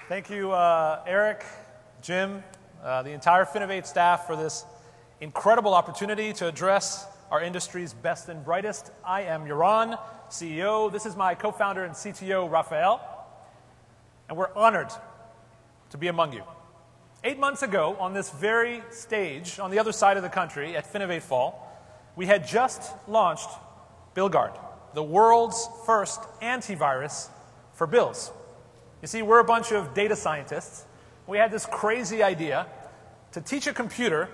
Thank you, Eric, Jim, the entire Finovate staff for this incredible opportunity to address our industry's best and brightest. I am Yaron, CEO. This is my co-founder and CTO, Raphael, and we're honored to be among you. 8 months ago, on this very stage, on the other side of the country at Finovate Fall, we had just launched BillGuard, the world's first antivirus for bills. You see, we're a bunch of data scientists. We had this crazy idea to teach a computer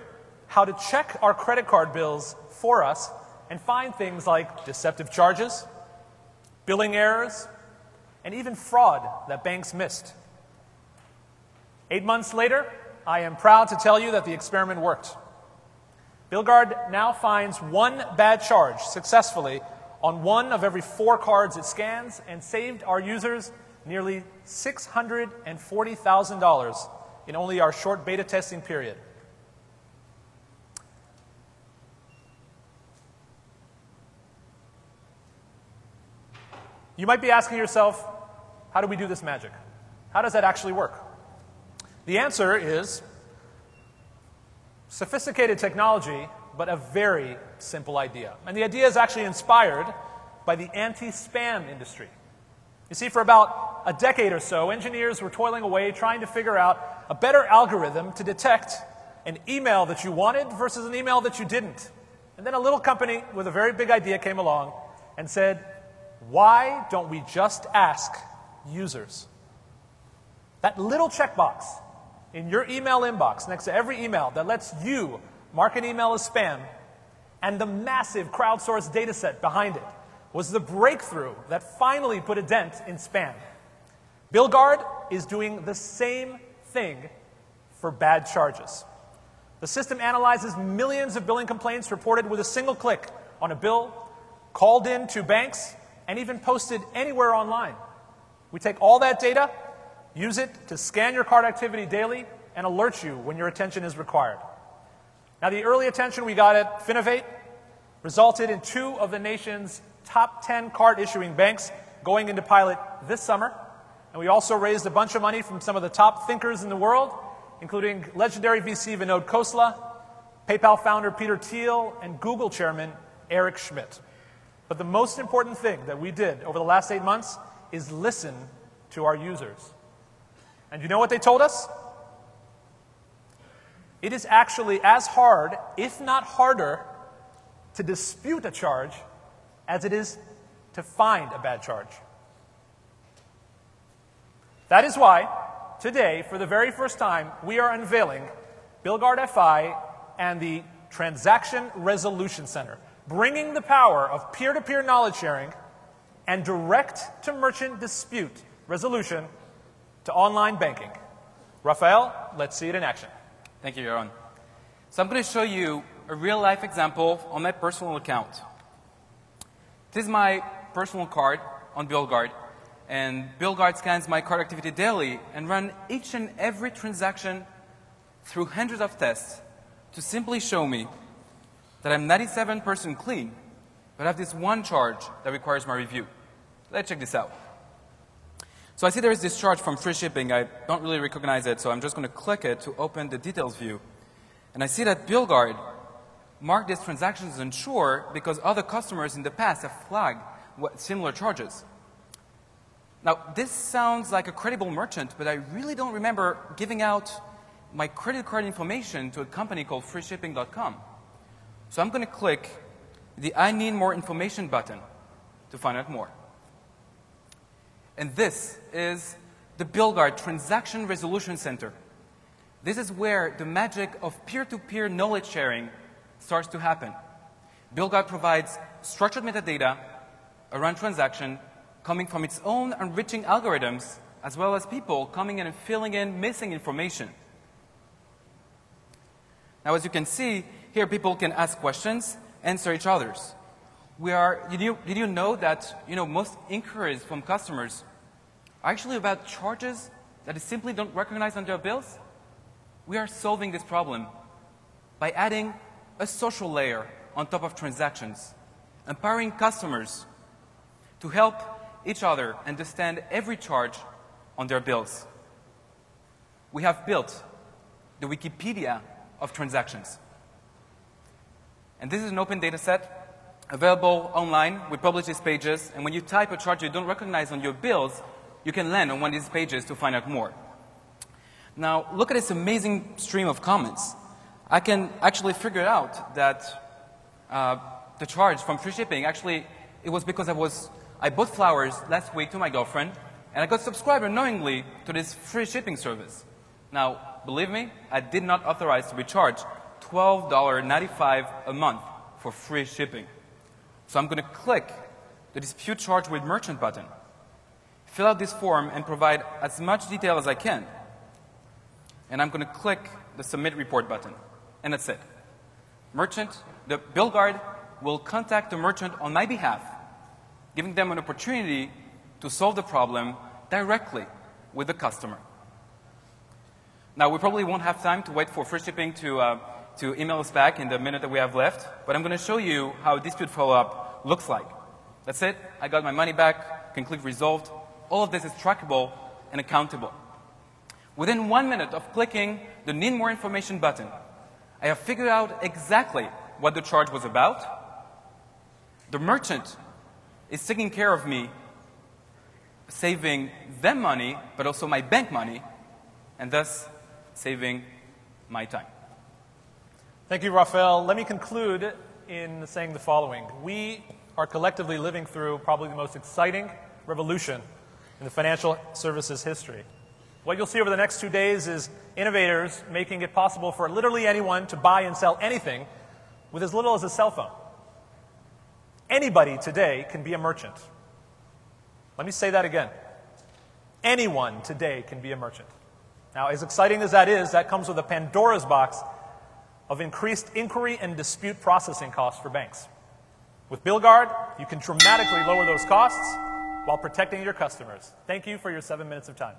how to check our credit card bills for us and find things like deceptive charges, billing errors, and even fraud that banks missed. 8 months later, I am proud to tell you that the experiment worked. BillGuard now finds one bad charge successfully on 1 of every 4 cards it scans and saved our users nearly $640,000 in only our short beta testing period. You might be asking yourself, how do we do this magic? How does that actually work? The answer is sophisticated technology, but a very simple idea. And the idea is actually inspired by the anti-spam industry. You see, for about a decade or so, engineers were toiling away trying to figure out a better algorithm to detect an email that you wanted versus an email that you didn't. And then a little company with a very big idea came along and said, why don't we just ask users? That little checkbox in your email inbox next to every email that lets you mark an email as spam, and the massive crowdsourced data set behind it was the breakthrough that finally put a dent in spam. BillGuard is doing the same thing for bad charges. The system analyzes millions of billing complaints reported with a single click on a bill, called in to banks, and even posted anywhere online. We take all that data, use it to scan your card activity daily, and alert you when your attention is required. Now, the early attention we got at Finovate resulted in 2 of the nation's top 10 card issuing banks going into pilot this summer. And we also raised a bunch of money from some of the top thinkers in the world, including legendary VC Vinod Khosla, PayPal founder Peter Thiel, and Google chairman Eric Schmidt. But the most important thing that we did over the last 8 months is listen to our users. And you know what they told us? It is actually as hard, if not harder, to dispute a charge as it is to find a bad charge. That is why, today, for the very first time, we are unveiling BillGuard FI and the Transaction Resolution Center, bringing the power of peer-to-peer knowledge sharing and direct-to-merchant dispute resolution to online banking. Raphael, let's see it in action. Thank you, Yaron. So I'm going to show you a real-life example on my personal account. This is my personal card on BillGuard, and BillGuard scans my card activity daily and run each and every transaction through hundreds of tests to simply show me that I'm 97% clean, but I have this one charge that requires my review. Let's check this out. So I see there is this charge from free shipping. I don't really recognize it, so I'm just going to click it to open the details view. And I see that BillGuard marked this transaction as unsure because other customers in the past have flagged similar charges. Now, this sounds like a credible merchant, but I really don't remember giving out my credit card information to a company called freeshipping.com. So I'm going to click the I need more information button to find out more. And this is the BillGuard Transaction Resolution Center. This is where the magic of peer-to-peer knowledge sharing starts to happen. BillGuard provides structured metadata around transaction coming from its own enriching algorithms, as well as people coming in and filling in missing information. Now, as you can see, here people can ask questions, answer each other's. Did you know that most inquiries from customers are actually about charges that they simply don't recognize on their bills? We are solving this problem by adding a social layer on top of transactions, empowering customers to help each other understand every charge on their bills. we have built the Wikipedia of transactions. And this is an open data set available online. We publish these pages, and when you type a charge you don't recognize on your bills, you can land on one of these pages to find out more. Now, look at this amazing stream of comments. I can actually figure out that the charge from free shipping, actually, it was because I bought flowers last week to my girlfriend, and I got subscribed unknowingly to this free shipping service. Now, believe me, I did not authorize to be charged $12.95 a month for free shipping. So I'm going to click the Dispute Charge with Merchant button, fill out this form, and provide as much detail as I can. And I'm going to click the Submit Report button, and that's it. The BillGuard will contact the merchant on my behalf, giving them an opportunity to solve the problem directly with the customer. Now, we probably won't have time to wait for free shipping to email us back in the minute that we have left, but I'm going to show you how dispute follow-up looks like. That's it. I got my money back, can click Resolved. All of this is trackable and accountable. Within 1 minute of clicking the Need More Information button, I have figured out exactly what the charge was about. The merchant is taking care of me, saving them money, but also my bank money, and thus saving my time. Thank you, Raphael. Let me conclude in saying the following. We are collectively living through probably the most exciting revolution in the financial services history. What you'll see over the next 2 days is innovators making it possible for literally anyone to buy and sell anything with as little as a cell phone. Anybody today can be a merchant. Let me say that again. Anyone today can be a merchant. Now, as exciting as that is, that comes with a Pandora's box of increased inquiry and dispute processing costs for banks. With BillGuard, you can dramatically lower those costs while protecting your customers. Thank you for your 7 minutes of time.